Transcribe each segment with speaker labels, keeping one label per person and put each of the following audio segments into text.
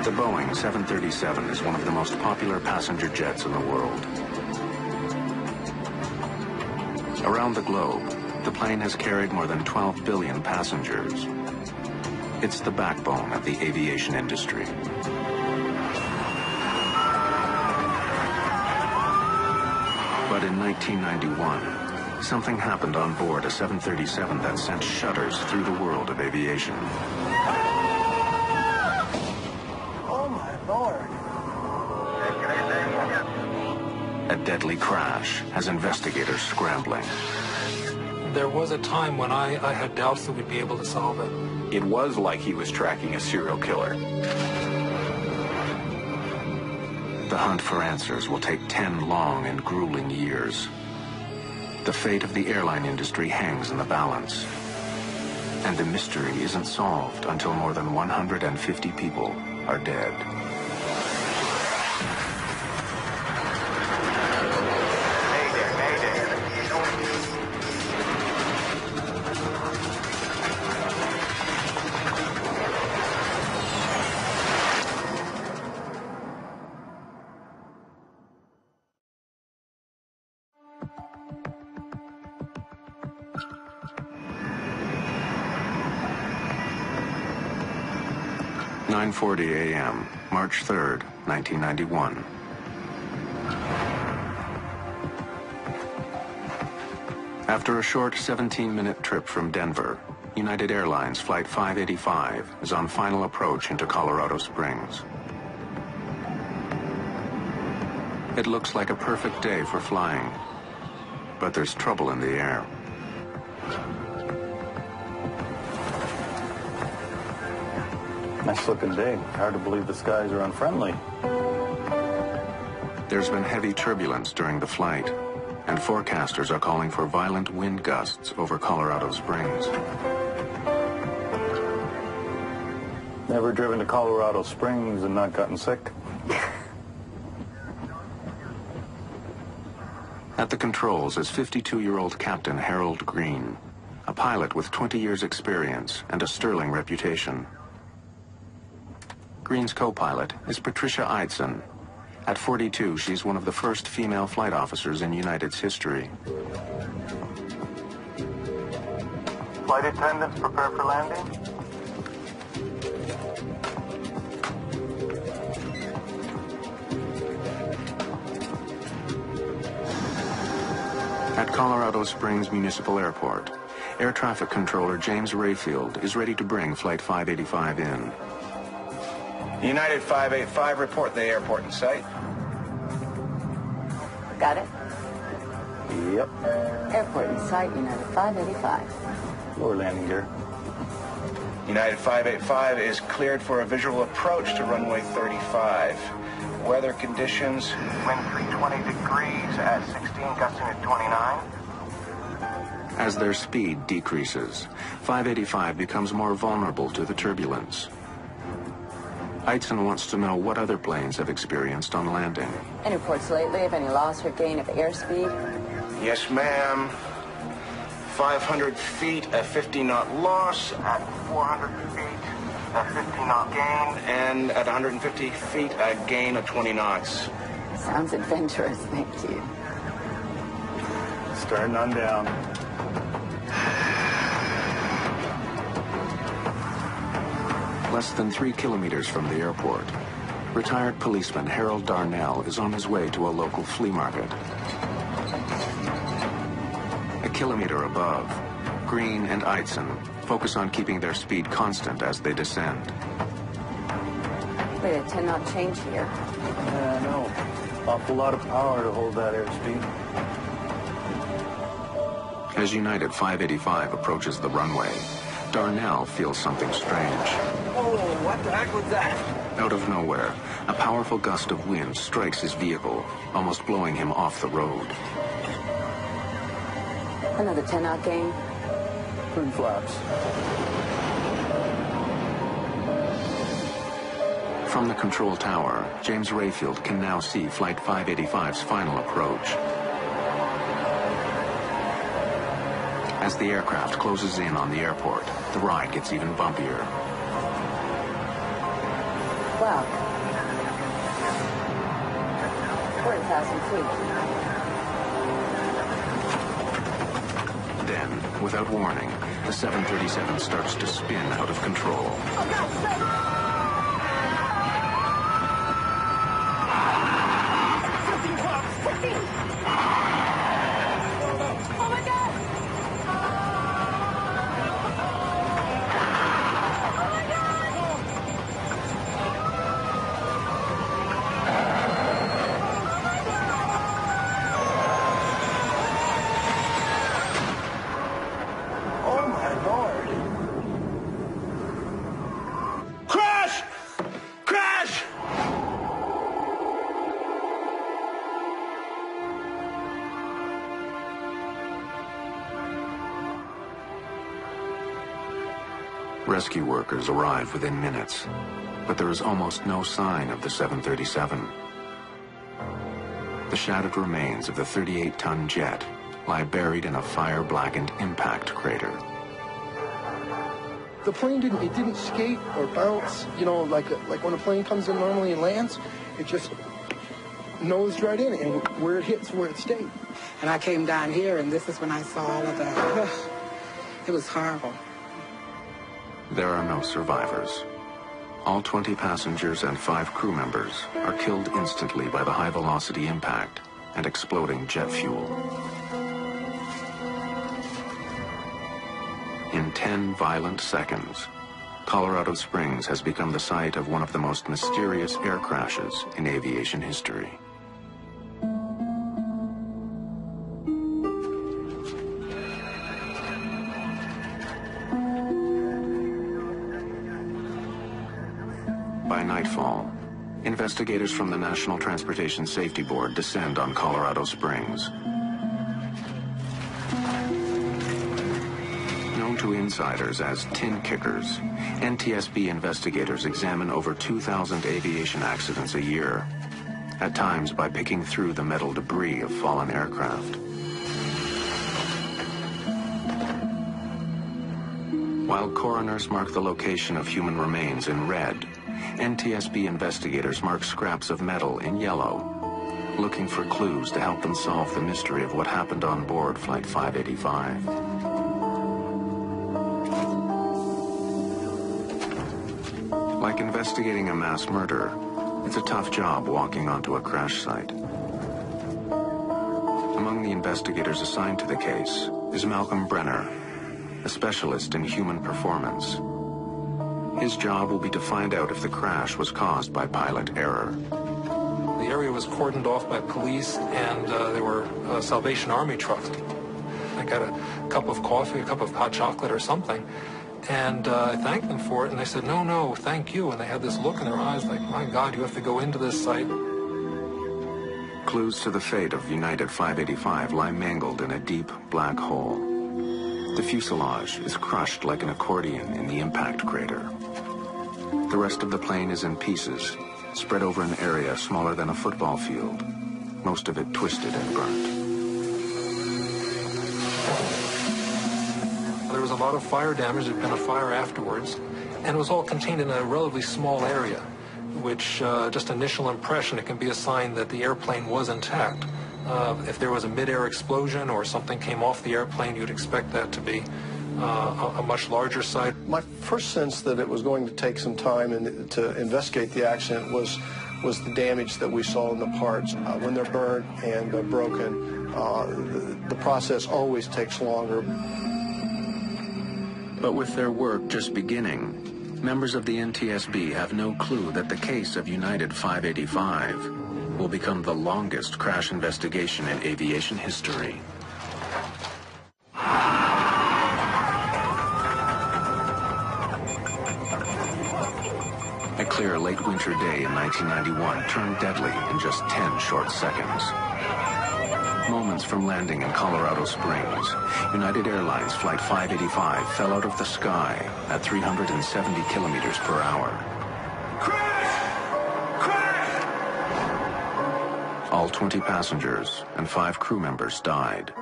Speaker 1: The Boeing 737 is one of the most popular passenger jets in the world. Around the globe, the plane has carried more than 12 billion passengers. It's the backbone of the aviation industry. But in 1991, something happened on board a 737 that sent shudders through the world of aviation.
Speaker 2: Oh my Lord.
Speaker 1: A deadly crash has investigators scrambling.
Speaker 3: There was a time when I had doubts that we'd be able to solve it.
Speaker 4: It was like he was tracking a serial killer.
Speaker 1: The hunt for answers will take 10 long and grueling years. The fate of the airline industry hangs in the balance. And the mystery isn't solved until more than 150 people are dead. (9:40 a.m., March 3rd, 1991. After a short 17-minute trip from Denver, United Airlines Flight 585 is on final approach into Colorado Springs. It looks like a perfect day for flying, but there's trouble in the air.
Speaker 5: Nice looking day. Hard to believe the skies are unfriendly.
Speaker 1: There's been heavy turbulence during the flight, and forecasters are calling for violent wind gusts over Colorado Springs.
Speaker 5: Never driven to Colorado Springs and not gotten sick?
Speaker 1: At the controls is 52-year-old Captain Harold Green, a pilot with 20 years' experience and a sterling reputation. Green's co-pilot is Patricia Eidson. At 42, she's one of the first female flight officers in United's history.
Speaker 5: Flight attendants, prepare for landing.
Speaker 1: At Colorado Springs Municipal Airport, Air Traffic Controller James Rayfield is ready to bring Flight 585 in.
Speaker 4: United 585, report the airport in sight.
Speaker 6: Got it?
Speaker 5: Yep.
Speaker 6: Airport in sight, United 585.
Speaker 5: Lower landing gear.
Speaker 4: United 585 is cleared for a visual approach to runway 35. Weather conditions, wind 320 degrees at 16, gusting at 29.
Speaker 1: As their speed decreases, 585 becomes more vulnerable to the turbulence. Eidson wants to know what other planes have experienced on landing.
Speaker 6: Any reports lately of any loss or gain of airspeed?
Speaker 4: Yes, ma'am. 500 feet, a 50-knot loss. At 400 feet, a 50-knot gain. And at 150 feet, a gain of 20 knots.
Speaker 6: Sounds adventurous, thank you.
Speaker 5: Starting on down.
Speaker 1: Less than 3 kilometers from the airport, retired policeman Harold Darnell is on his way to a local flea market. A kilometer above, Green and Eidson focus on keeping their speed constant as they descend.
Speaker 6: Wait, a 10-knot change here.
Speaker 5: Yeah, I know. Awful lot of power to hold that airspeed.
Speaker 1: As United 585 approaches the runway, Darnell feels something strange.
Speaker 2: Oh, what the heck was that?
Speaker 1: Out of nowhere, a powerful gust of wind strikes his vehicle, almost blowing him off the road.
Speaker 6: Another 10-knot gain.
Speaker 5: Twin flaps.
Speaker 1: From the control tower, James Rayfield can now see Flight 585's final approach. As the aircraft closes in on the airport, the ride gets even bumpier.
Speaker 6: 12. 40,000 feet.
Speaker 1: Then, without warning, the 737 starts to spin out of control.
Speaker 2: Oh, God, save me! 15 clocks! 15! Oh, my God! Oh, my Lord!
Speaker 4: Crash! Crash!
Speaker 1: Rescue workers arrive within minutes, but there is almost no sign of the 737. The shattered remains of the 38-ton jet lie buried in a fire-blackened impact crater.
Speaker 7: The plane didn't skate or bounce, you know, like when a plane comes in normally and lands, it just nosed right in, and where it hits, where it stayed.
Speaker 8: And I came down here, and this is when I saw all of that. It was horrible.
Speaker 1: There are no survivors. All 20 passengers and 5 crew members are killed instantly by the high-velocity impact and exploding jet fuel. In 10 violent seconds, Colorado Springs has become the site of one of the most mysterious air crashes in aviation history. By nightfall, investigators from the National Transportation Safety Board descend on Colorado Springs. Known to insiders as tin kickers, NTSB investigators examine over 2,000 aviation accidents a year, at times by picking through the metal debris of fallen aircraft. While coroners mark the location of human remains in red, NTSB investigators mark scraps of metal in yellow, looking for clues to help them solve the mystery of what happened on board Flight 585. Like investigating a mass murder, it's a tough job walking onto a crash site. Among the investigators assigned to the case is Malcolm Brenner, a specialist in human performance. His job will be to find out if the crash was caused by pilot error.
Speaker 3: The area was cordoned off by police, and there were Salvation Army trucks. I got a cup of coffee, a cup of hot chocolate or something, and I thanked them for it, and they said, no, thank you. And they had this look in their eyes like, my God, you have to go into this site.
Speaker 1: Clues to the fate of United 585 lie mangled in a deep black hole. The fuselage is crushed like an accordion in the impact crater. The rest of the plane is in pieces, spread over an area smaller than a football field, most of it twisted and burnt.
Speaker 3: There was a lot of fire damage. There'd been a fire afterwards, and it was all contained in a relatively small area, which just initial impression, it can be a sign that the airplane was intact. If there was a mid-air explosion or something came off the airplane, you'd expect that to be a much larger site.
Speaker 7: My first sense that it was going to take some time to investigate the accident was the damage that we saw in the parts. When they're burnt and broken, the process always takes longer.
Speaker 1: But with their work just beginning, members of the NTSB have no clue that the case of United 585 will become the longest crash investigation in aviation history. A clear late winter day in 1991 turned deadly in just 10 short seconds. Moments from landing in Colorado Springs, United Airlines Flight 585 fell out of the sky at 370 kilometers per hour. All 20 passengers and 5 crew members died.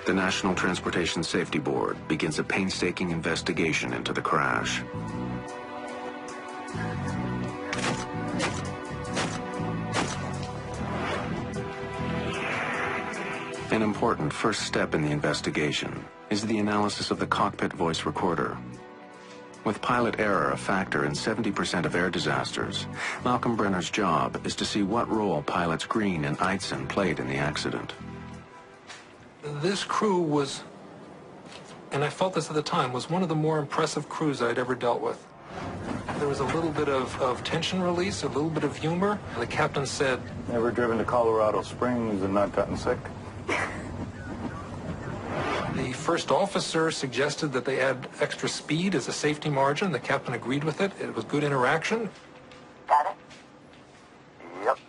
Speaker 1: The National Transportation Safety Board begins a painstaking investigation into the crash. An important first step in the investigation is the analysis of the cockpit voice recorder. With pilot error a factor in 70% of air disasters, Malcolm Brenner's job is to see what role pilots Green and Eitzen played in the accident.
Speaker 3: This crew was, and I felt this at the time, was one of the more impressive crews I'd ever dealt with. There was a little bit of tension release, a little bit of humor. The captain said,
Speaker 5: Never driven to Colorado Springs and not gotten sick?
Speaker 3: the first officer suggested that they add extra speed as a safety margin. The captain agreed with it. It was good interaction.
Speaker 6: Got it?
Speaker 4: Yep.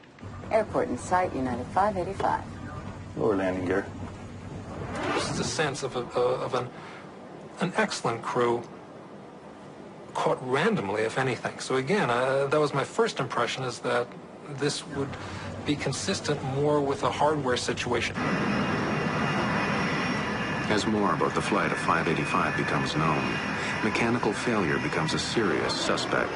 Speaker 6: Airport in sight, United 585.
Speaker 5: Lower landing gear.
Speaker 3: This is a sense of an excellent crew, caught randomly, if anything. So again, that was my first impression, is that this would be consistent more with a hardware situation.
Speaker 1: As more about the flight of 585 becomes known, mechanical failure becomes a serious suspect.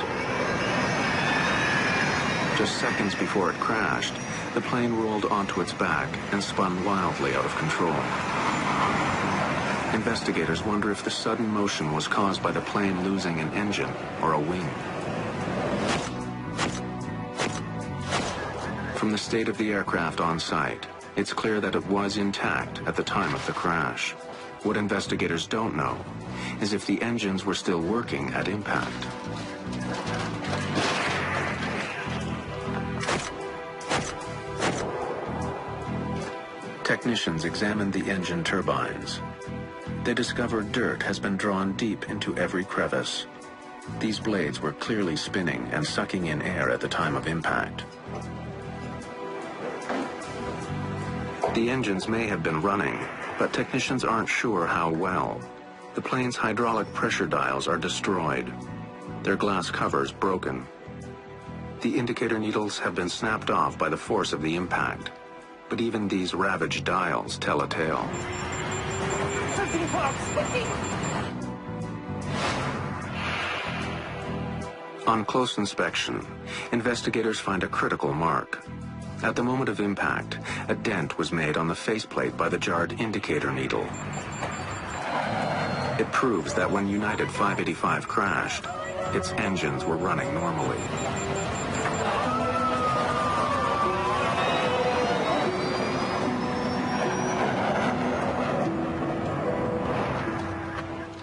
Speaker 1: Just seconds before it crashed, the plane rolled onto its back and spun wildly out of control. Investigators wonder if the sudden motion was caused by the plane losing an engine or a wing. From the state of the aircraft on site, it's clear that it was intact at the time of the crash. What investigators don't know is if the engines were still working at impact. Technicians examined the engine turbines. They discovered dirt has been drawn deep into every crevice. These blades were clearly spinning and sucking in air at the time of impact. The engines may have been running, but technicians aren't sure how well. The plane's hydraulic pressure dials are destroyed, their glass covers broken. The indicator needles have been snapped off by the force of the impact, but even these ravaged dials tell a tale.
Speaker 2: 15 clocks, 15!
Speaker 1: On close inspection, investigators find a critical mark. At the moment of impact, a dent was made on the faceplate by the jarred indicator needle. It proves that when United 585 crashed, its engines were running normally.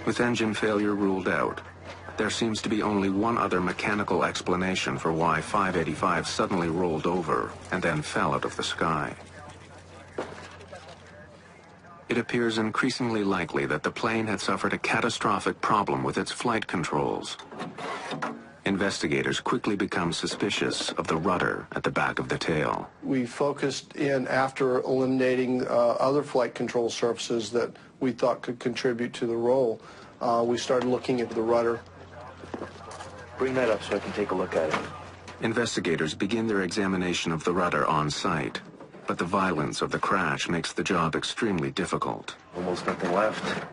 Speaker 1: With engine failure ruled out, there seems to be only one other mechanical explanation for why 585 suddenly rolled over and then fell out of the sky. It appears increasingly likely that the plane had suffered a catastrophic problem with its flight controls. Investigators quickly become suspicious of the rudder at the back of the tail.
Speaker 7: We focused in after eliminating other flight control surfaces that we thought could contribute to the roll. We started looking at the rudder.
Speaker 4: Bring that up so I can take a look at it.
Speaker 1: Investigators begin their examination of the rudder on site, but the violence of the crash makes the job extremely difficult.
Speaker 4: Almost nothing left.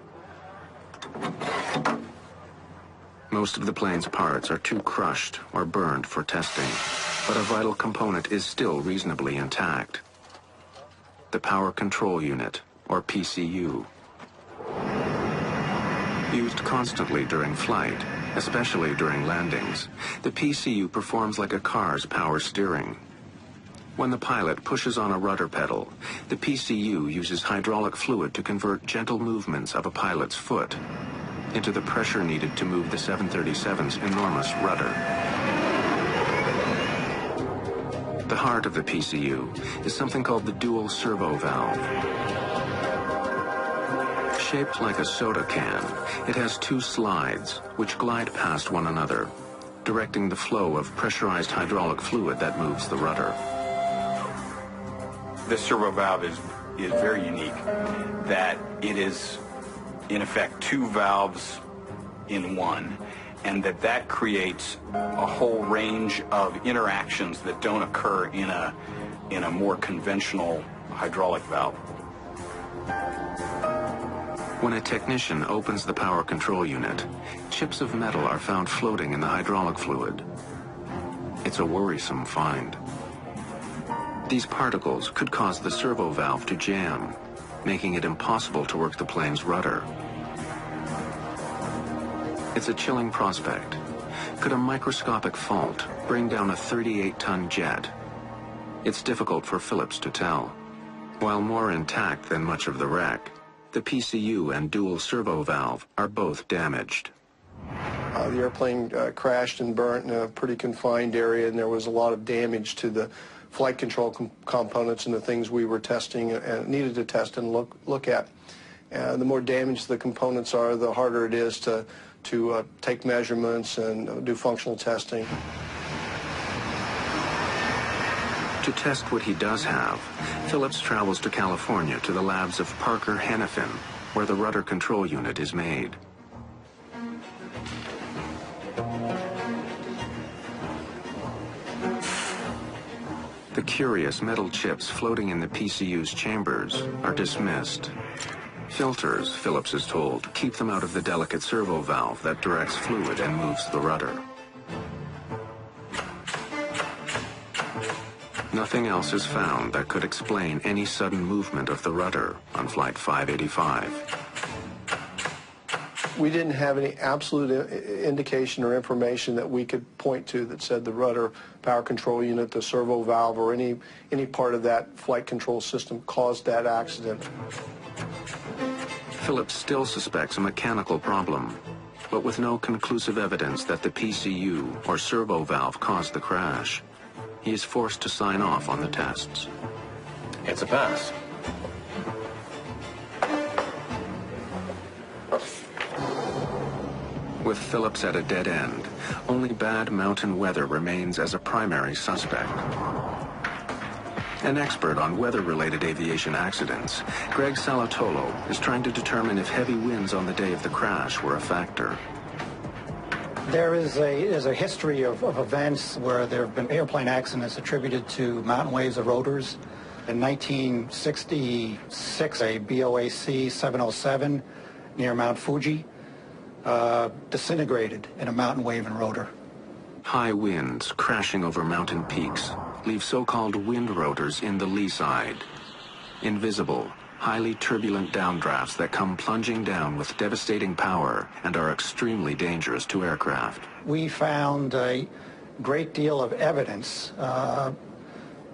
Speaker 1: Most of the plane's parts are too crushed or burned for testing, but a vital component is still reasonably intact: the Power Control Unit, or PCU. Used constantly during flight, especially during landings, the PCU performs like a car's power steering. When the pilot pushes on a rudder pedal, the PCU uses hydraulic fluid to convert gentle movements of a pilot's foot into the pressure needed to move the 737's enormous rudder. The heart of the PCU is something called the dual servo valve. Shaped like a soda can, it has two slides which glide past one another, directing the flow of pressurized hydraulic fluid that moves the rudder.
Speaker 9: This servo valve is very unique, that it is in effect two valves in one, and that creates a whole range of interactions that don't occur in a more conventional hydraulic valve.
Speaker 1: When a technician opens the power control unit, chips of metal are found floating in the hydraulic fluid. It's a worrisome find. These particles could cause the servo valve to jam, making it impossible to work the plane's rudder. It's a chilling prospect. Could a microscopic fault bring down a 38-ton jet? It's difficult for Phillips to tell. While more intact than much of the wreck, the PCU and dual servo valve are both damaged.
Speaker 7: The airplane crashed and burnt in a pretty confined area, and there was a lot of damage to the flight control components and the things we were testing and needed to test and look at. And the more damaged the components are, the harder it is to take measurements and do functional testing.
Speaker 1: To test what he does have, Phillips travels to California to the labs of Parker Hannifin, where the rudder control unit is made. The curious metal chips floating in the PCU's chambers are dismissed. Filters, Phillips is told, keep them out of the delicate servo valve that directs fluid and moves the rudder. Nothing else is found that could explain any sudden movement of the rudder on Flight 585.
Speaker 7: We didn't have any absolute indication or information that we could point to that said the rudder power control unit, the servo valve, or any part of that flight control system caused that accident.
Speaker 1: Phillips still suspects a mechanical problem, but with no conclusive evidence that the PCU or servo valve caused the crash, he is forced to sign off on the tests.
Speaker 10: It's a pass.
Speaker 1: With Phillips at a dead end, only bad mountain weather remains as a primary suspect. An expert on weather-related aviation accidents, Greg Salatolo is trying to determine if heavy winds on the day of the crash were a factor.
Speaker 11: There is a history of events where there have been airplane accidents attributed to mountain waves of rotors. In 1966, a BOAC 707 near Mount Fuji disintegrated in a mountain wave and rotor.
Speaker 1: High winds crashing over mountain peaks leave so-called wind rotors in the lee side. Invisible, highly turbulent downdrafts that come plunging down with devastating power and are extremely dangerous to aircraft.
Speaker 11: We found a great deal of evidence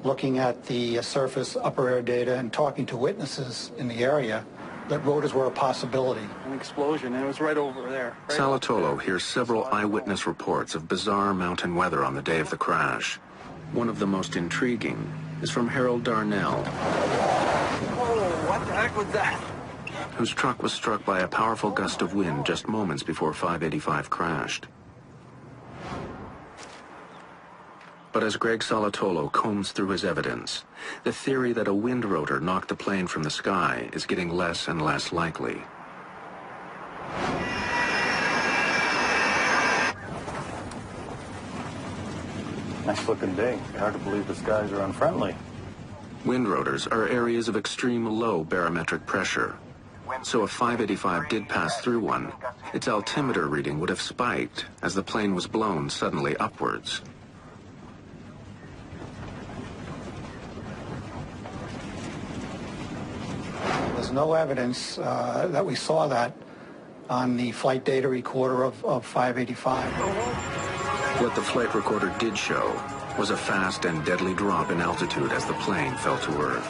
Speaker 11: looking at the surface upper air data and talking to witnesses in the area that rotors were a possibility.
Speaker 12: An explosion, and it was right over there. Right
Speaker 1: Salatolo hears several eyewitness reports of bizarre mountain weather on the day of the crash. One of the most intriguing is from Harold Darnell,
Speaker 12: what the heck was that?
Speaker 1: whose truck was struck by a powerful gust of wind just moments before 585 crashed. But as Greg Salatolo combs through his evidence, the theory that a wind rotor knocked the plane from the sky is getting less and less likely.
Speaker 5: Nice looking day. Hard to believe the skies are unfriendly.
Speaker 1: Wind rotors are areas of extreme low barometric pressure. So if 585 did pass through one, its altimeter reading would have spiked as the plane was blown suddenly upwards.
Speaker 11: There's no evidence that we saw that on the flight data recorder of 585.
Speaker 1: What the flight recorder did show was a fast and deadly drop in altitude as the plane fell to Earth.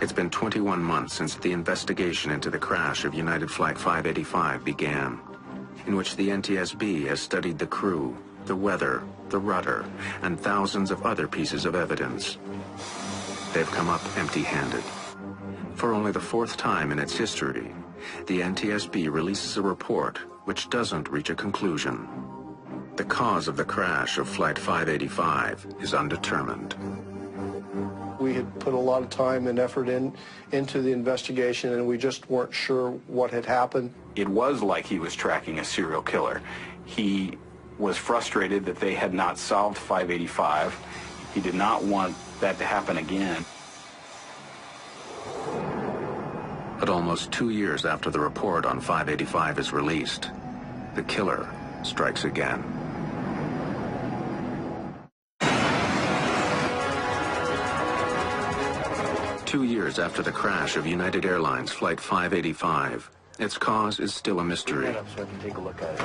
Speaker 1: It's been 21 months since the investigation into the crash of United Flight 585 began, in which the NTSB has studied the crew, the weather, the rudder, and thousands of other pieces of evidence. They've come up empty-handed. For only the fourth time in its history, the NTSB releases a report which doesn't reach a conclusion. The cause of the crash of Flight 585 is undetermined.
Speaker 7: We had put a lot of time and effort into the investigation, and we just weren't sure what had happened.
Speaker 9: It was like he was tracking a serial killer. He was frustrated that they had not solved 585. He did not want that to happen again.
Speaker 1: But almost 2 years after the report on 585 is released, the killer strikes again. Two years after the crash of United Airlines Flight 585, its cause is still a mystery.
Speaker 5: So I can take a look at it.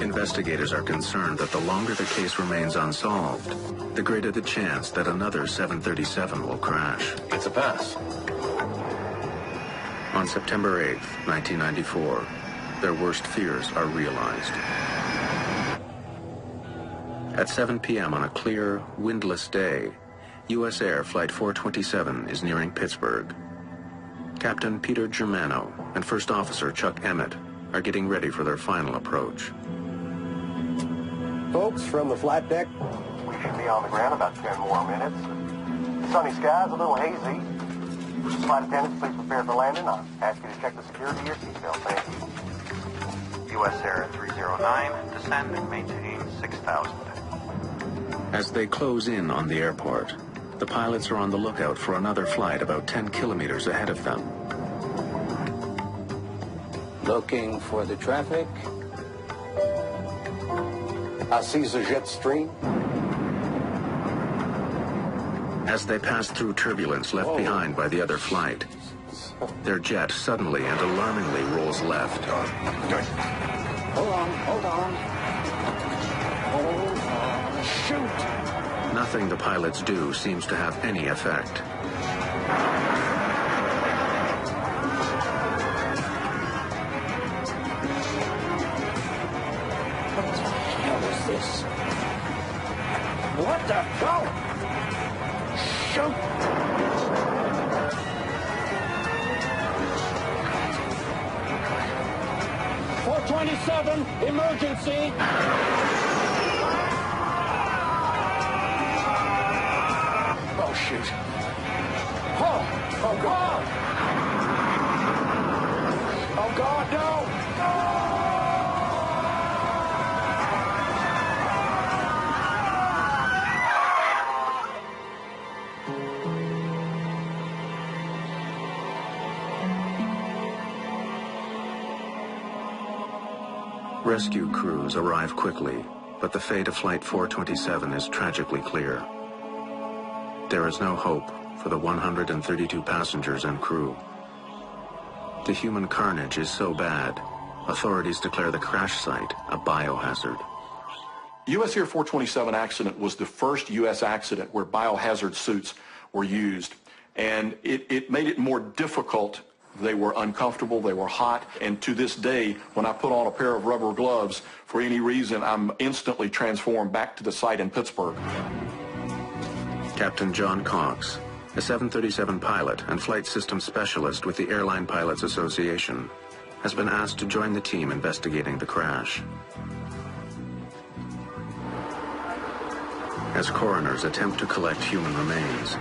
Speaker 1: Investigators are concerned that the longer the case remains unsolved, the greater the chance that another 737 will crash.
Speaker 10: It's a pass.
Speaker 1: On September 8, 1994, their worst fears are realized. At 7 p.m. on a clear, windless day, U.S. Air Flight 427 is nearing Pittsburgh. Captain Peter Germano and First Officer Chuck Emmett are getting ready for their final approach.
Speaker 13: Folks, from the flight deck, we should be on the ground about 10 more minutes. Sunny skies, a little hazy. Flight attendants, please prepare for landing. I'll ask you to check the security of your seatbelt. Thank you. U.S. Air 309, descend and maintain 6,000.
Speaker 1: As they close in on the airport, the pilots are on the lookout for another flight about 10 kilometers ahead of them.
Speaker 13: Looking for the traffic. I see the jet stream.
Speaker 1: As they pass through turbulence left behind by the other flight, their jet suddenly and alarmingly rolls left.
Speaker 13: Hold on, hold on. Hold on, shoot!
Speaker 1: Nothing the pilots do seems to have any effect.
Speaker 13: What the hell is this? What the hell? Shoot! 427, emergency! Oh, shoot. Oh! Oh, God! Oh, God, no!
Speaker 1: Rescue crews arrive quickly, but the fate of Flight 427 is tragically clear. There is no hope for the 132 passengers and crew. The human carnage is so bad, authorities declare the crash site a biohazard.
Speaker 14: U.S. Air 427 accident was the first U.S. accident where biohazard suits were used, and it made it more difficult. They were uncomfortable, they were hot, and to this day, when I put on a pair of rubber gloves, for any reason, I'm instantly transformed back to the site in Pittsburgh.
Speaker 1: Captain John Cox, a 737 pilot and flight system specialist with the Airline Pilots Association, has been asked to join the team investigating the crash. As coroners attempt to collect human remains,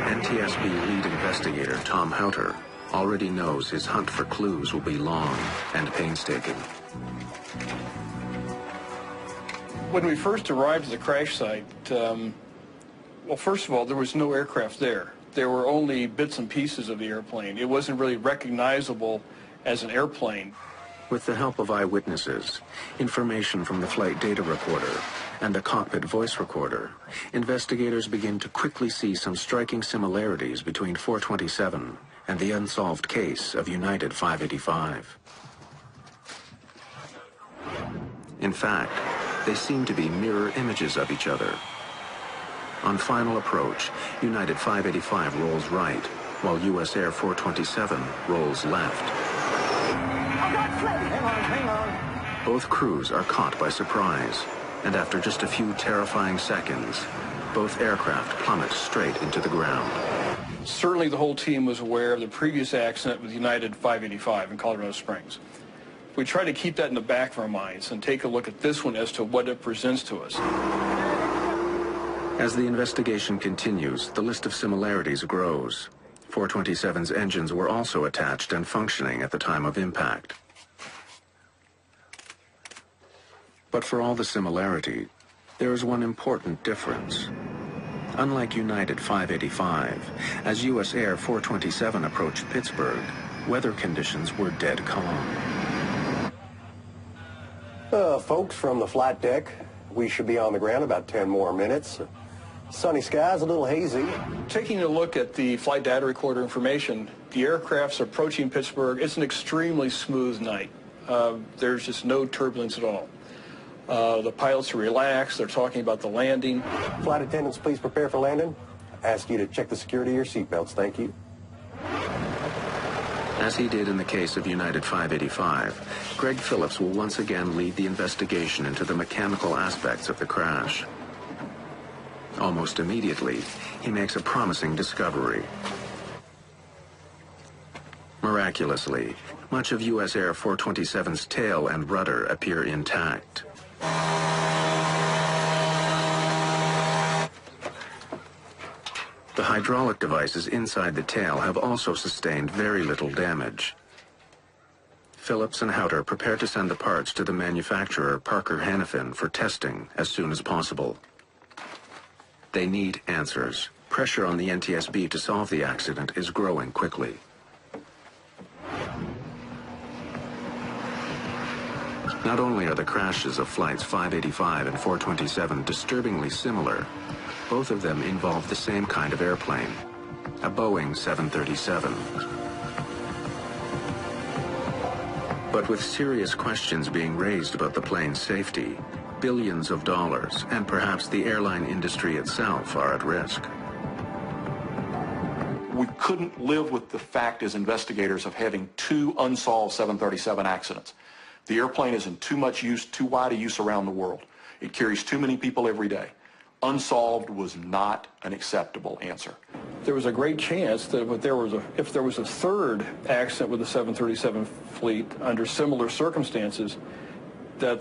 Speaker 1: NTSB lead investigator Tom Houter already knows his hunt for clues will be long and painstaking.
Speaker 12: When we first arrived at the crash site, well, first of all, there was no aircraft there. There were only bits and pieces of the airplane. It wasn't really recognizable as an airplane.
Speaker 1: With the help of eyewitnesses, information from the flight data recorder, and the cockpit voice recorder, investigators begin to quickly see some striking similarities between 427 and the unsolved case of United 585. In fact, they seem to be mirror images of each other. On final approach, United 585 rolls right, while U.S. Air 427 rolls left.
Speaker 13: Hang on.
Speaker 1: Both crews are caught by surprise, and after just a few terrifying seconds, both aircraft plummet straight into the ground.
Speaker 12: Certainly the whole team was aware of the previous accident with United 585 in Colorado Springs. We try to keep that in the back of our minds and take a look at this one as to what it presents to us.
Speaker 1: As the investigation continues, the list of similarities grows. 427's engines were also attached and functioning at the time of impact. But for all the similarity, there is one important difference. Unlike United 585, as U.S. Air 427 approached Pittsburgh, weather conditions were dead calm.
Speaker 13: Folks, from the flight deck, we should be on the ground about 10 more minutes. Sunny skies, a little hazy.
Speaker 12: Taking a look at the flight data recorder information, the aircraft's approaching Pittsburgh. It's an extremely smooth night. There's just no turbulence at all. The pilots are relaxed. They're talking about the landing.
Speaker 13: Flight attendants, please prepare for landing. Ask you to check the security of your seatbelts. Thank you.
Speaker 1: As he did in the case of United 585, Greg Phillips will once again lead the investigation into the mechanical aspects of the crash. Almost immediately, he makes a promising discovery. Miraculously, much of U.S. Air 427's tail and rudder appear intact. The hydraulic devices inside the tail have also sustained very little damage. Phillips and Houter prepare to send the parts to the manufacturer Parker Hannifin for testing as soon as possible. They need answers. Pressure on the NTSB to solve the accident is growing quickly. Not only are the crashes of flights 585 and 427 disturbingly similar, both of them involve the same kind of airplane, a Boeing 737. But with serious questions being raised about the plane's safety, billions of dollars, and perhaps the airline industry itself are at risk.
Speaker 14: We couldn't live with the fact as investigators of having two unsolved 737 accidents. The airplane is in too much use, too wide a use around the world. It carries too many people every day. Unsolved was not an acceptable answer.
Speaker 12: There was a great chance that if there was a third accident with the 737 fleet under similar circumstances, that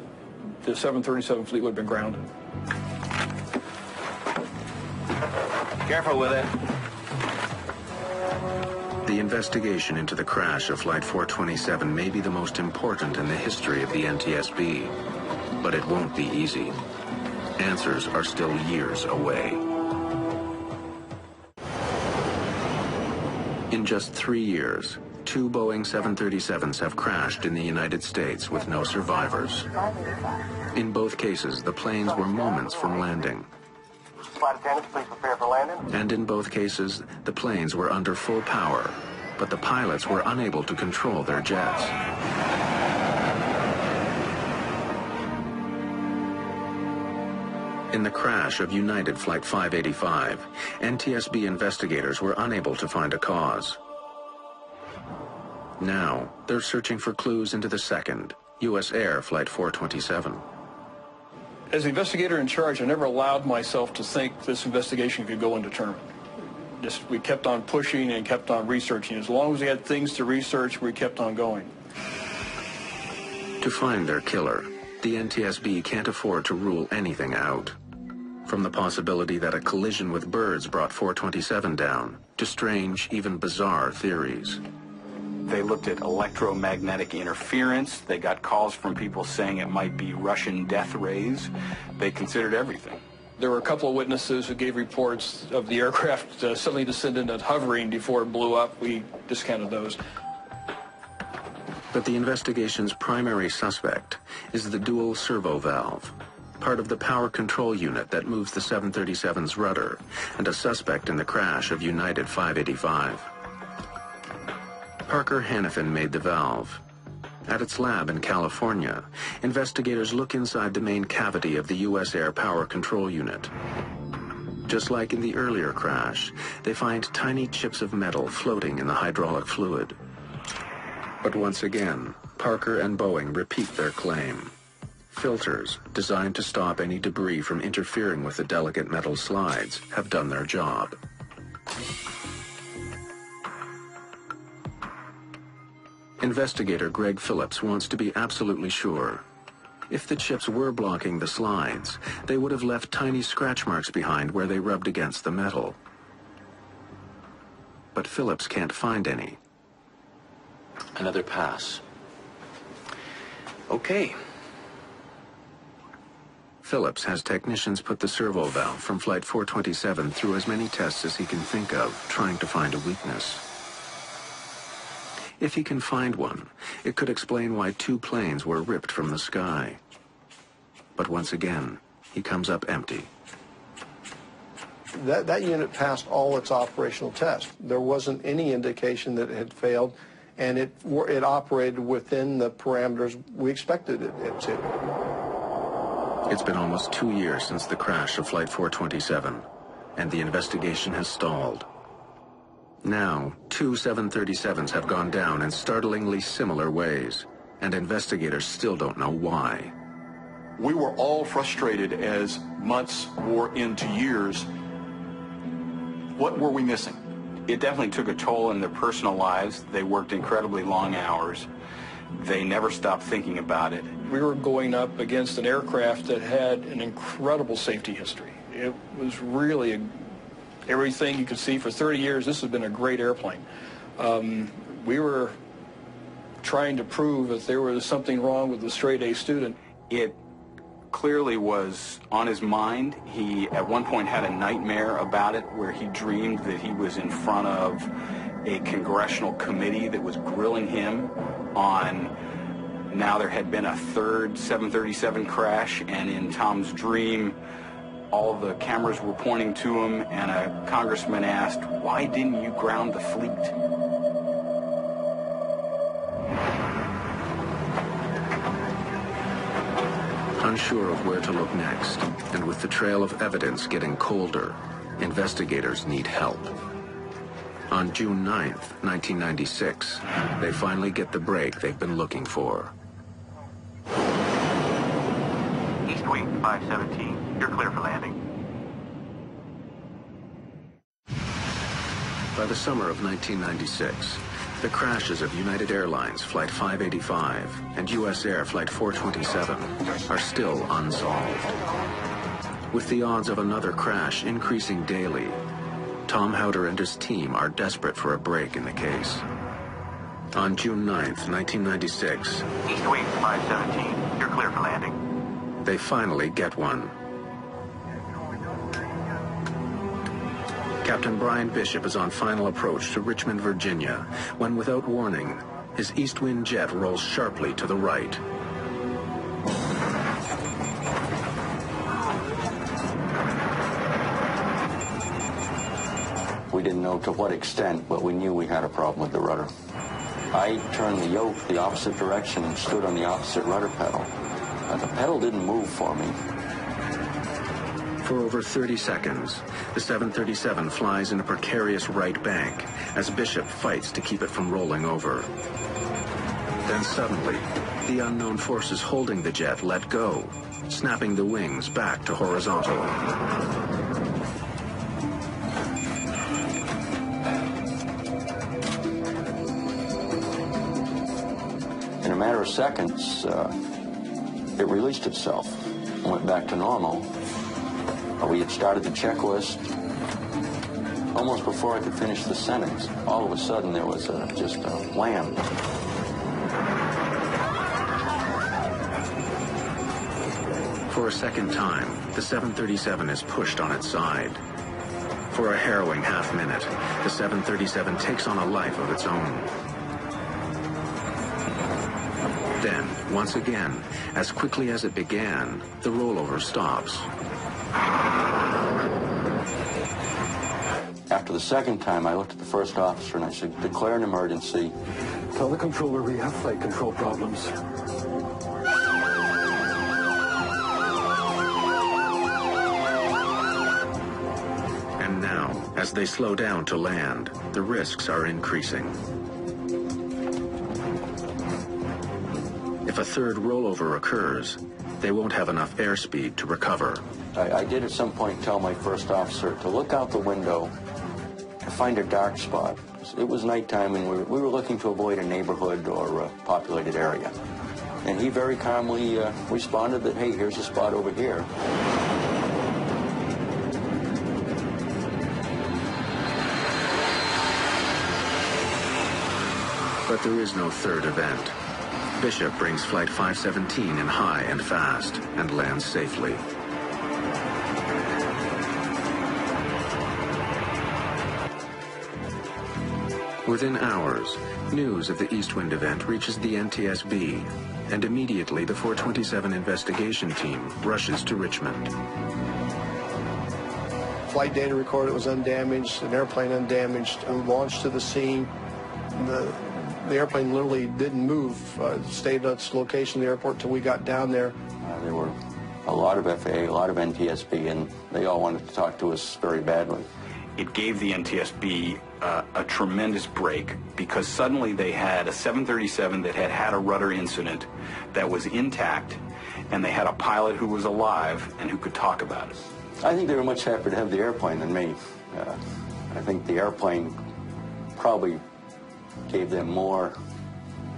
Speaker 12: the 737 fleet would have been grounded.
Speaker 9: Careful with it.
Speaker 1: The investigation into the crash of Flight 427 may be the most important in the history of the NTSB, but it won't be easy. Answers are still years away. In just 3 years, 2 Boeing 737s have crashed in the United States with no survivors. In both cases, the planes were moments from landing.
Speaker 13: Flight attendants, please prepare for landing.
Speaker 1: And in both cases, the planes were under full power, but the pilots were unable to control their jets. In the crash of United Flight 585, NTSB investigators were unable to find a cause. Now, they're searching for clues into the second, U.S. Air Flight 427.
Speaker 12: As the investigator in charge, I never allowed myself to think this investigation could go undetermined. We kept on pushing and kept on researching. As long as we had things to research, we kept on going.
Speaker 1: To find their killer, the NTSB can't afford to rule anything out. From the possibility that a collision with birds brought 427 down, to strange, even bizarre theories.
Speaker 9: They looked at electromagnetic interference. They got calls from people saying it might be Russian death rays. They considered everything.
Speaker 12: There were a couple of witnesses who gave reports of the aircraft suddenly descending and hovering before it blew up. We discounted those.
Speaker 1: But the investigation's primary suspect is the dual servo valve, part of the power control unit that moves the 737's rudder, and a suspect in the crash of United 585. Parker Hannifin made the valve. At its lab in California, investigators look inside the main cavity of the U.S. Air Power Control Unit. Just like in the earlier crash, they find tiny chips of metal floating in the hydraulic fluid. But once again, Parker and Boeing repeat their claim. Filters, designed to stop any debris from interfering with the delicate metal slides, have done their job. Investigator Greg Phillips wants to be absolutely sure. If the chips were blocking the slides, they would have left tiny scratch marks behind where they rubbed against the metal. But Phillips can't find any.
Speaker 10: Another pass. Okay.
Speaker 1: Phillips has technicians put the servo valve from Flight 427 through as many tests as he can think of, trying to find a weakness. If he can find one, it could explain why two planes were ripped from the sky. But once again, he comes up empty.
Speaker 7: That unit passed all its operational tests. There wasn't any indication that it had failed, and it operated within the parameters we expected it to.
Speaker 1: It's been almost 2 years since the crash of Flight 427, and the investigation has stalled. Now, 2 737s have gone down in startlingly similar ways, and investigators still don't know why.
Speaker 14: We were all frustrated as months wore into years. What were we missing?
Speaker 9: It definitely took a toll in their personal lives. They worked incredibly long hours. They never stopped thinking about it.
Speaker 12: We were going up against an aircraft that had an incredible safety history. It was really everything you could see for 30 years. This has been a great airplane. We were trying to prove that there was something wrong with the straight A student.
Speaker 9: It clearly was on his mind. He at one point had a nightmare about it where he dreamed that he was in front of a congressional committee that was grilling him on now there had been a third 737 crash, and in Tom's dream all the cameras were pointing to him, and a congressman asked, "Why didn't you ground the fleet?"
Speaker 1: Unsure of where to look next, and with the trail of evidence getting colder, investigators need help. On June 9th, 1996, they finally get the break they've been looking for.
Speaker 13: East Wing 517, you're clear for landing.
Speaker 1: By the summer of 1996, the crashes of United Airlines Flight 585 and US Air Flight 427 are still unsolved. With the odds of another crash increasing daily, Tom Howder and his team are desperate for a break in the case. On June 9th, 1996,
Speaker 13: East Wing 517, you're clear for landing.
Speaker 1: They finally get one. Captain Brian Bishop is on final approach to Richmond, Virginia, when without warning, his east wind jet rolls sharply to the right.
Speaker 15: We didn't know to what extent, but we knew we had a problem with the rudder. I turned the yoke the opposite direction and stood on the opposite rudder pedal. The pedal didn't move for me.
Speaker 1: For over 30 seconds, the 737 flies in a precarious right bank as Bishop fights to keep it from rolling over. Then suddenly, the unknown forces holding the jet let go, snapping the wings back to horizontal.
Speaker 15: In a matter of seconds, it released itself and went back to normal. We had started the checklist. Almost before I could finish the sentence, all of a sudden there was just a wham.
Speaker 1: For a second time, the 737 is pushed on its side. For a harrowing half minute, the 737 takes on a life of its own. Then, once again, as quickly as it began, the rollover stops.
Speaker 15: After the second time, I looked at the first officer and I said, "Declare an emergency."
Speaker 16: Tell the controller we have flight control problems.
Speaker 1: And now, as they slow down to land, the risks are increasing. If a third rollover occurs, they won't have enough airspeed to recover.
Speaker 15: I did at some point tell my first officer to look out the window to find a dark spot. It was nighttime and we were looking to avoid a neighborhood or a populated area. And he very calmly responded that, "Hey, here's a spot over here."
Speaker 1: But there is no third event. Bishop brings Flight 517 in high and fast and lands safely. Within hours, news of the Eastwind event reaches the NTSB, and immediately the 427 investigation team rushes to Richmond.
Speaker 7: Flight data recorded was undamaged, an airplane undamaged, launched to the scene. The airplane literally didn't move, stayed at its location, the airport, till we got down there.
Speaker 15: There were a lot of FAA, a lot of NTSB, and they all wanted to talk to us very badly.
Speaker 9: It gave the NTSB a tremendous break because suddenly they had a 737 that had had a rudder incident that was intact, and they had a pilot who was alive and who could talk about it.
Speaker 15: I think they were much happier to have the airplane than me. I think the airplane probably gave them more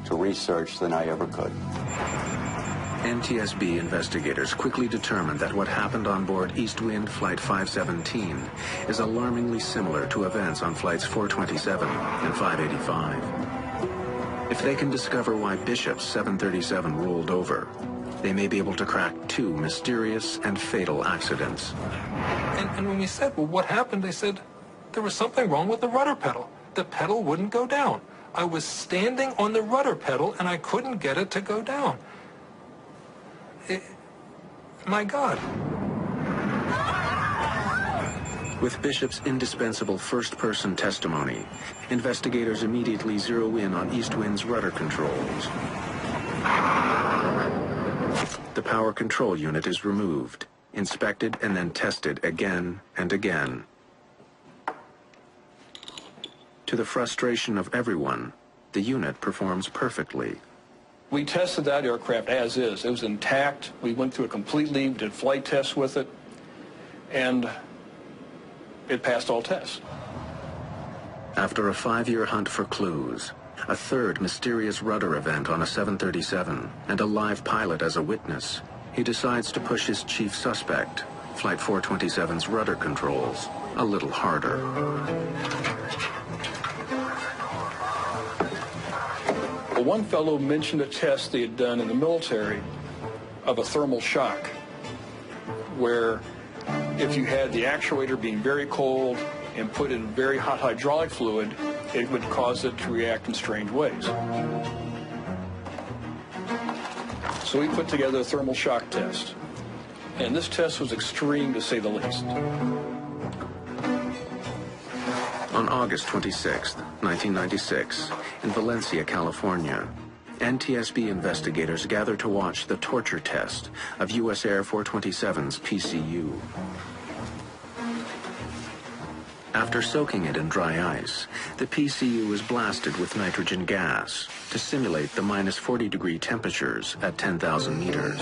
Speaker 15: to research than I ever could.
Speaker 1: NTSB investigators quickly determined that what happened on board Eastwind Flight 517 is alarmingly similar to events on Flights 427 and 585. If they can discover why Bishop's 737 rolled over, they may be able to crack two mysterious and fatal accidents.
Speaker 3: And when we said, well, what happened? They said, there was something wrong with the rudder pedal. The pedal wouldn't go down. I was standing on the rudder pedal and I couldn't get it to go down. My God.
Speaker 1: With Bishop's indispensable first-person testimony, investigators immediately zero in on Eastwind's rudder controls. The power control unit is removed, inspected, and then tested again and again. To the frustration of everyone, the unit performs perfectly.
Speaker 12: We tested that aircraft as is. It was intact. We went through it completely. We did flight tests with it, and it passed all tests.
Speaker 1: After a 5-year hunt for clues, a third mysterious rudder event on a 737, and a live pilot as a witness, he decides to push his chief suspect, Flight 427's rudder controls, a little harder.
Speaker 12: One fellow mentioned a test they had done in the military of a thermal shock, where if you had the actuator being very cold and put in very hot hydraulic fluid, it would cause it to react in strange ways. So we put together a thermal shock test, and this test was extreme to say the least.
Speaker 1: On August 26, 1996, in Valencia, California, NTSB investigators gather to watch the torture test of U.S. Air 427's PCU. After soaking it in dry ice, the PCU is blasted with nitrogen gas to simulate the -40-degree temperatures at 10,000 meters.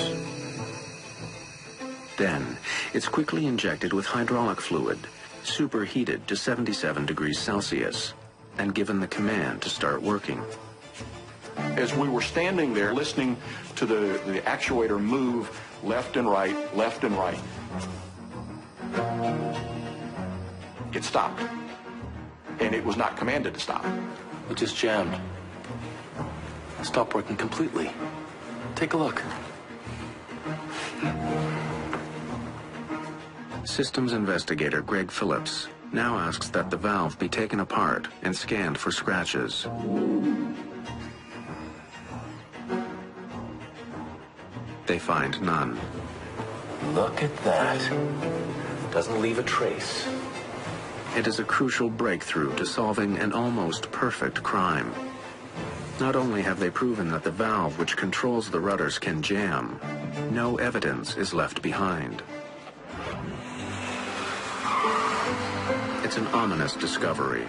Speaker 1: Then, it's quickly injected with hydraulic fluid, superheated to 77 degrees Celsius, and given the command to start working.
Speaker 14: As we were standing there listening to the actuator move left and right, it stopped. And it was not commanded to stop.
Speaker 10: It just jammed. Stopped working completely. Take a look.
Speaker 1: Systems investigator Greg Phillips now asks that the valve be taken apart and scanned for scratches. They find none.
Speaker 10: Look at that. Doesn't leave a trace.
Speaker 1: It is a crucial breakthrough to solving an almost perfect crime. Not only have they proven that the valve which controls the rudders can jam, no evidence is left behind. It's an ominous discovery,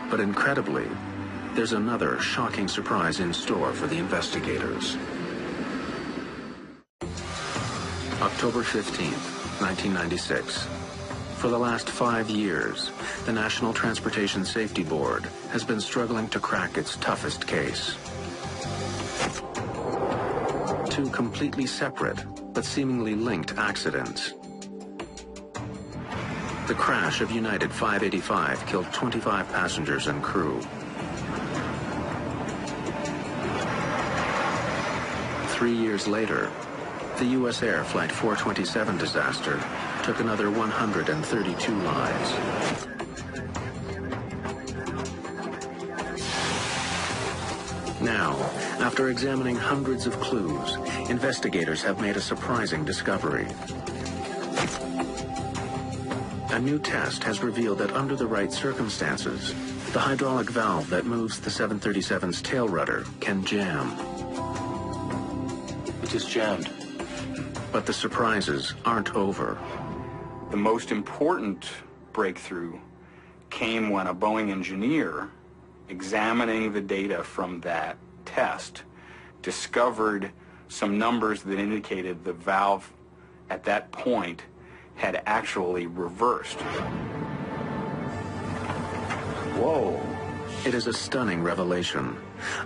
Speaker 1: but incredibly, there's another shocking surprise in store for the investigators. October 15th, 1996. For the last 5 years, the National Transportation Safety Board has been struggling to crack its toughest case. Two completely separate, but seemingly linked accidents. The crash of United 585 killed 25 passengers and crew. 3 years later, the U.S. Air Flight 427 disaster took another 132 lives. Now, after examining hundreds of clues, investigators have made a surprising discovery. A new test has revealed that under the right circumstances, the hydraulic valve that moves the 737's tail rudder can jam.
Speaker 10: It just jammed.
Speaker 1: But the surprises aren't over.
Speaker 9: The most important breakthrough came when a Boeing engineer, examining the data from that test, discovered some numbers that indicated the valve at that point had actually reversed.
Speaker 1: Whoa. It is a stunning revelation.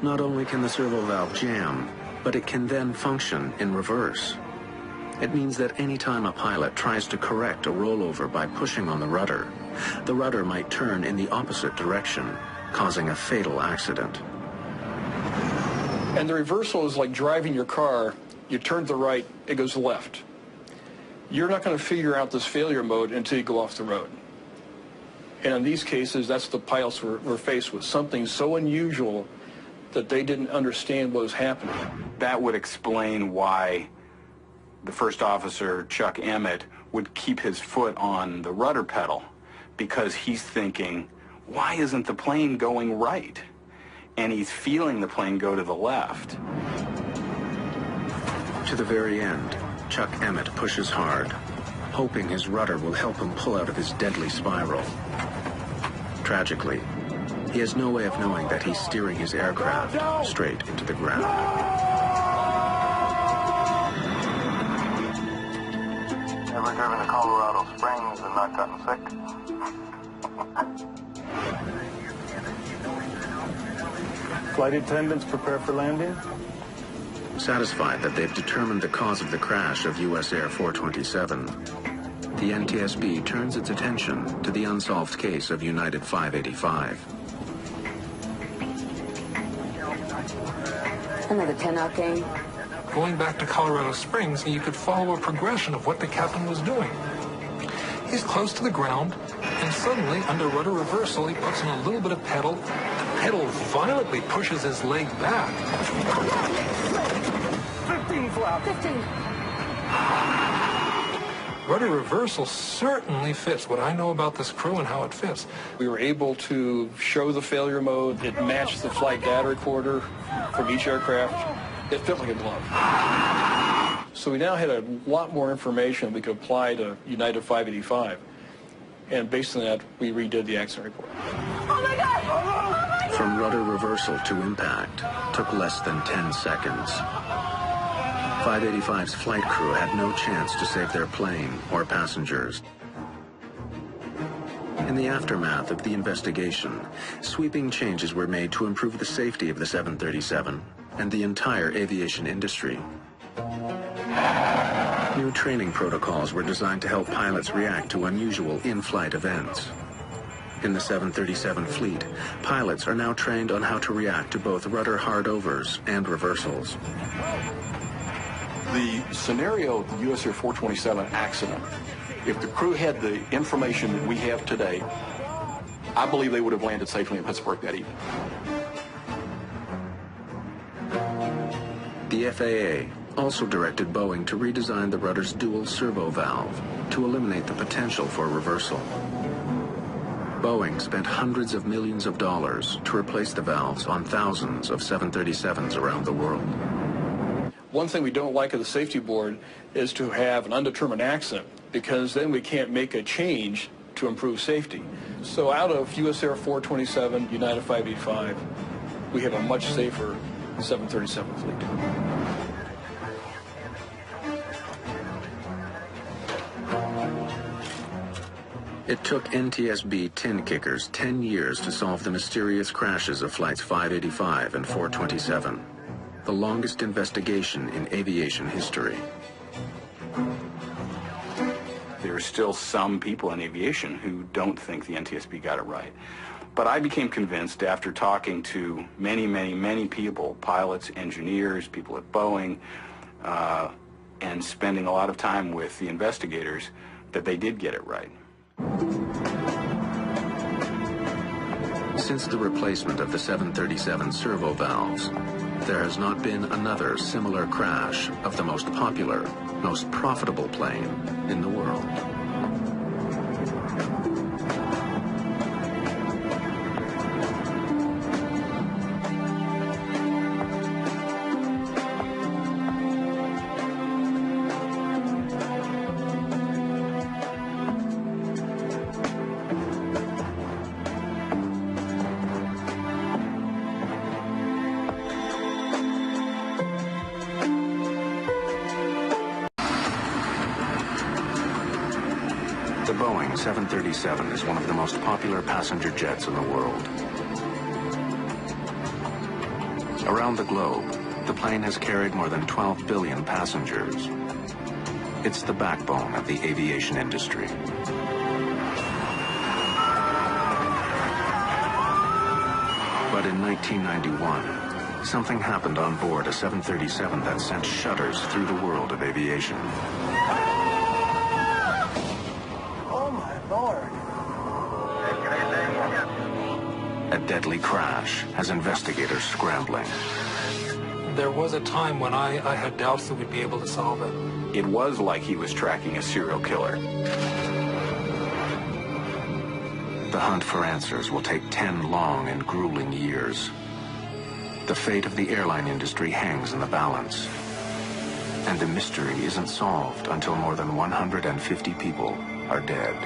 Speaker 1: Not only can the servo valve jam, but it can then function in reverse. It means that any time a pilot tries to correct a rollover by pushing on the rudder might turn in the opposite direction, causing a fatal accident.
Speaker 12: And the reversal is like driving your car. You turn to the right, it goes left. You're not going to figure out this failure mode until you go off the road. And in these cases, that's the pilots were faced with, something so unusual that they didn't understand what was happening.
Speaker 9: That would explain why the first officer, Chuck Emmett, would keep his foot on the rudder pedal, because he's thinking, why isn't the plane going right? And he's feeling the plane go to the left.
Speaker 1: To the very end, Chuck Emmett pushes hard, hoping his rudder will help him pull out of his deadly spiral. Tragically, he has no way of knowing that he's steering his aircraft straight into the ground.
Speaker 13: Ever driven to Colorado Springs and not gotten sick?
Speaker 5: Flight attendants prepare for landing?
Speaker 1: Satisfied that they've determined the cause of the crash of US Air 427, the NTSB turns its attention to the unsolved case of United 585.
Speaker 6: Another 10-out game.
Speaker 3: Going back to Colorado Springs, you could follow a progression of what the captain was doing. He's close to the ground, and suddenly, under rudder reversal, he puts on a little bit of pedal. The pedal violently pushes his leg back.
Speaker 2: 15 flap.
Speaker 6: 15.
Speaker 3: Rudder reversal certainly fits what I know about this crew and how it fits.
Speaker 12: We were able to show the failure mode. It matched the flight data recorder from each aircraft. It fit like a glove. So we now had a lot more information we could apply to United 585. And based on that, we redid the accident report.
Speaker 2: Oh my God! Oh my God!
Speaker 1: From rudder reversal to impact took less than 10 seconds. 585's flight crew had no chance to save their plane or passengers. In the aftermath of the investigation, sweeping changes were made to improve the safety of the 737 and the entire aviation industry. New training protocols were designed to help pilots react to unusual in-flight events. In the 737 fleet, pilots are now trained on how to react to both rudder hardovers and reversals.
Speaker 14: The scenario of the US Air 427 accident, if the crew had the information that we have today, I believe they would have landed safely in Pittsburgh that evening.
Speaker 1: The FAA also directed Boeing to redesign the rudder's dual servo valve to eliminate the potential for reversal. Boeing spent hundreds of millions of dollars to replace the valves on thousands of 737s around the world.
Speaker 12: One thing we don't like at the safety board is to have an undetermined accident, because then we can't make a change to improve safety. So out of US Air 427, United 585, we have a much safer 737 fleet.
Speaker 1: It took NTSB tin kickers 10 years to solve the mysterious crashes of flights 585 and 427, the longest investigation in aviation history.
Speaker 9: There are still some people in aviation who don't think the NTSB got it right. But I became convinced after talking to many people, pilots, engineers, people at Boeing, and spending a lot of time with the investigators, that they did get it right.
Speaker 1: Since the replacement of the 737 servo valves, there has not been another similar crash of the most popular, most profitable plane in the world. The Boeing 737 is one of the most popular passenger jets in the world. Around the globe, the plane has carried more than 12 billion passengers. It's the backbone of the aviation industry. But in 1991, something happened on board a 737 that sent shudders through the world of aviation. A deadly crash has investigators scrambling.
Speaker 3: There was a time when I had doubts that we'd be able to solve it.
Speaker 9: It was like he was tracking a serial killer.
Speaker 1: The hunt for answers will take 10 long and grueling years. The fate of the airline industry hangs in the balance. And the mystery isn't solved until more than 150 people are dead.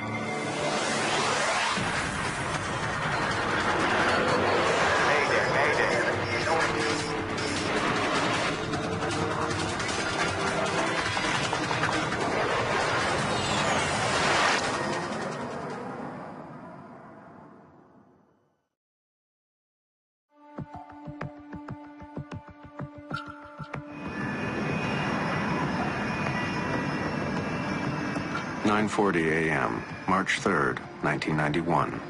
Speaker 1: (9:40 a.m., March 3rd, 1991.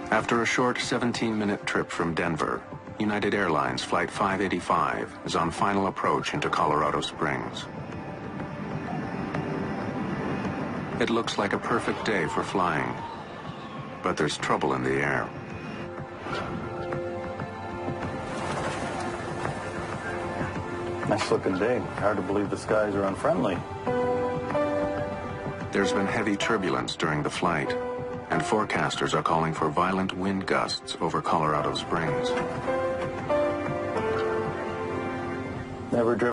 Speaker 1: After a short 17-minute trip from Denver, United Airlines Flight 585 is on final approach into Colorado Springs. It looks like a perfect day for flying, but there's trouble in the air.
Speaker 5: Nice looking day. Hard to believe the skies are unfriendly.
Speaker 1: There's been heavy turbulence during the flight, and forecasters are calling for violent wind gusts over Colorado Springs.
Speaker 5: Never driven